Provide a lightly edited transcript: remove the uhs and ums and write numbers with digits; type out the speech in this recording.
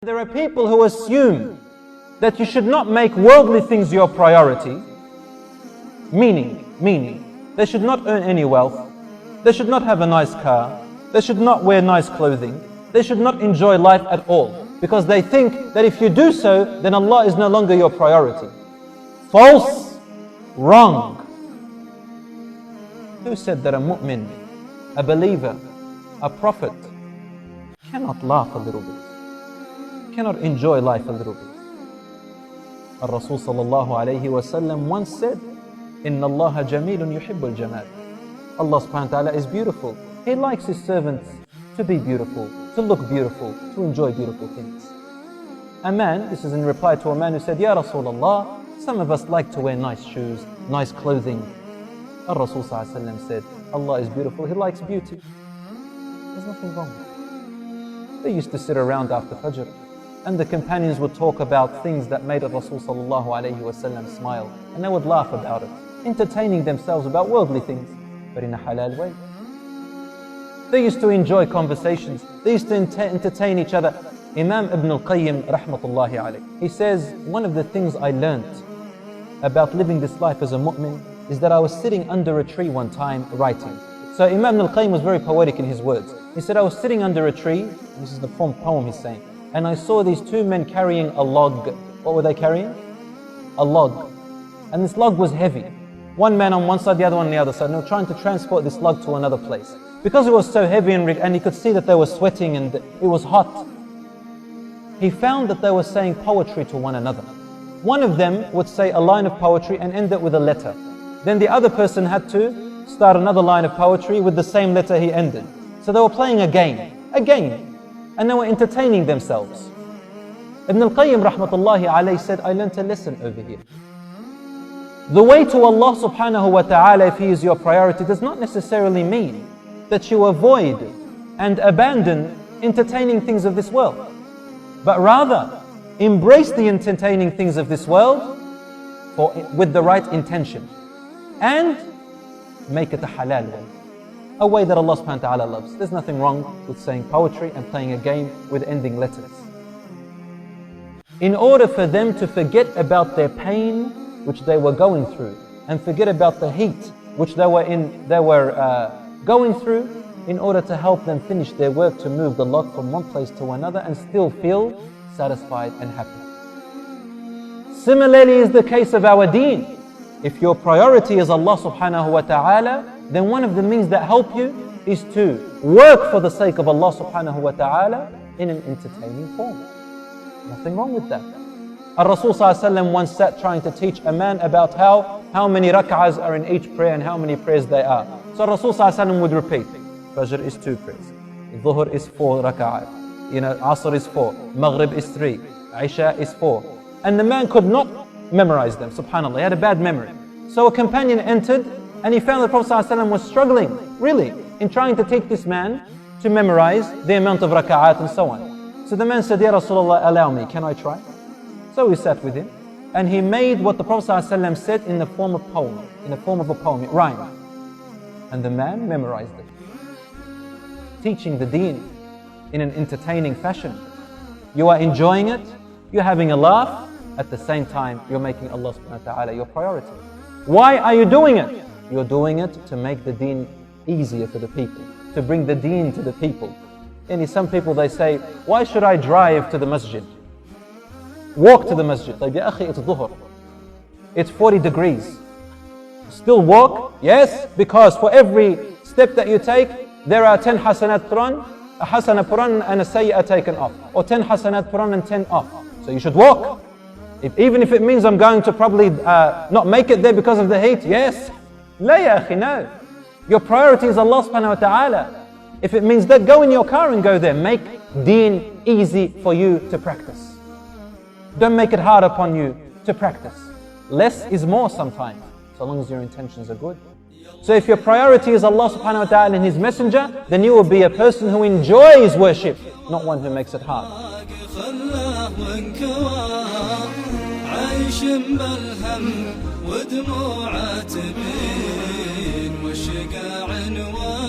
There are people who assume that you should not make worldly things your priority, meaning, they should not earn any wealth, they should not have a nice car, they should not wear nice clothing, they should not enjoy life at all, because they think that if you do so, then Allah is no longer your priority. False, wrong. Who said that a mu'min, a believer, a prophet cannot laugh a little bit, cannot enjoy life a little bit? Rasul sallallahu alayhi wa sallam once said, Inna Allah jamilun yuhibbul jamal. Allah subhanahu wa ta'ala is beautiful. He likes His servants to be beautiful, to look beautiful, to enjoy beautiful things. A man, this is in reply to a man who said, Ya Rasulullah, some of us like to wear nice shoes, nice clothing. Rasul sallallahu alayhi wa sallam said, Allah is beautiful, He likes beauty. There's nothing wrong. They used to sit around after Fajr, and the companions would talk about things that made Rasul sallallahu alayhi wa sallam smile, and they would laugh about it, entertaining themselves about worldly things, but in a halal way. They used to enjoy conversations, they used to entertain each other. Imam Ibn al-Qayyim rahmatullahi alayh, he says, one of the things I learnt about living this life as a mu'min is that I was sitting under a tree one time writing. So Imam al-Qayyim was very poetic in his words. He said, I was sitting under a tree, this is the poem he's saying, and I saw these two men carrying a log. What were they carrying? A log. And this log was heavy. One man on one side, the other one on the other side. And they were trying to transport this log to another place. Because it was so heavy and he could see that they were sweating and it was hot, he found that they were saying poetry to one another. One of them would say a line of poetry and end it with a letter. Then the other person had to start another line of poetry with the same letter he ended. So they were playing a game. And they were entertaining themselves. Ibn al-Qayyim rahmatullahi alayhi said, I learned a lesson over here. The way to Allah subhanahu wa ta'ala, if He is your priority, does not necessarily mean that you avoid and abandon entertaining things of this world. But rather, embrace the entertaining things of this world with the right intention. And make it a halal way. A way that Allah subhanahu wa ta'ala loves. There's nothing wrong with saying poetry and playing a game with ending letters. In order for them to forget about their pain which they were going through, and forget about the heat which they were going through, in order to help them finish their work to move the log from one place to another and still feel satisfied and happy. Similarly is the case of our deen. If your priority is Allah subhanahu wa ta'ala, then one of the means that help you is to work for the sake of Allah subhanahu wa ta'ala in an entertaining form. Nothing wrong with that. Rasul sallallahu alayhi wa sallam once sat trying to teach a man about how many rak'ahs are in each prayer and how many prayers they are. So Rasul sallallahu alayhi wa sallam would repeat, Fajr is 2 prayers, Dhuhr is 4 rak'ahs, Asr is 4, Maghrib is 3, Isha is 4. And the man could not memorize them, subhanAllah, he had a bad memory. So a companion entered and he found that Prophet ﷺ was struggling, really, in trying to teach this man to memorize the amount of raka'at and so on. So the man said, Ya Rasulullah, allow me, can I try? So we sat with him and he made what the Prophet ﷺ said in the form of poem, it rhymed. And the man memorized it. Teaching the deen in an entertaining fashion. You are enjoying it, you're having a laugh, at the same time you're making Allah subhanahu wa ta'ala your priority. Why are you doing it? You're doing it to make the deen easier for the people, to bring the deen to the people. And some people, they say, why should I drive to the masjid? Walk to the masjid. Like, Ya akhi, it's dhuhr. It's 40 degrees. Still walk? Yes, because for every step that you take, there are 10 hasanat put on, a hasana put on and a sayyah taken off. Or 10 hasanat put on and 10 off. So you should walk. Even if it means I'm going to probably not make it there because of the heat, yes. La ya akhi, no. Your priority is Allah subhanahu wa ta'ala. If it means that, go in your car and go there. Make deen easy for you to practice. Don't make it hard upon you to practice. Less is more sometimes, so long as your intentions are good. So if your priority is Allah subhanahu wa ta'ala and His Messenger, then you will be a person who enjoys worship, not one who makes it hard. عايش بالهم ودموعه تبين والشقا عنوان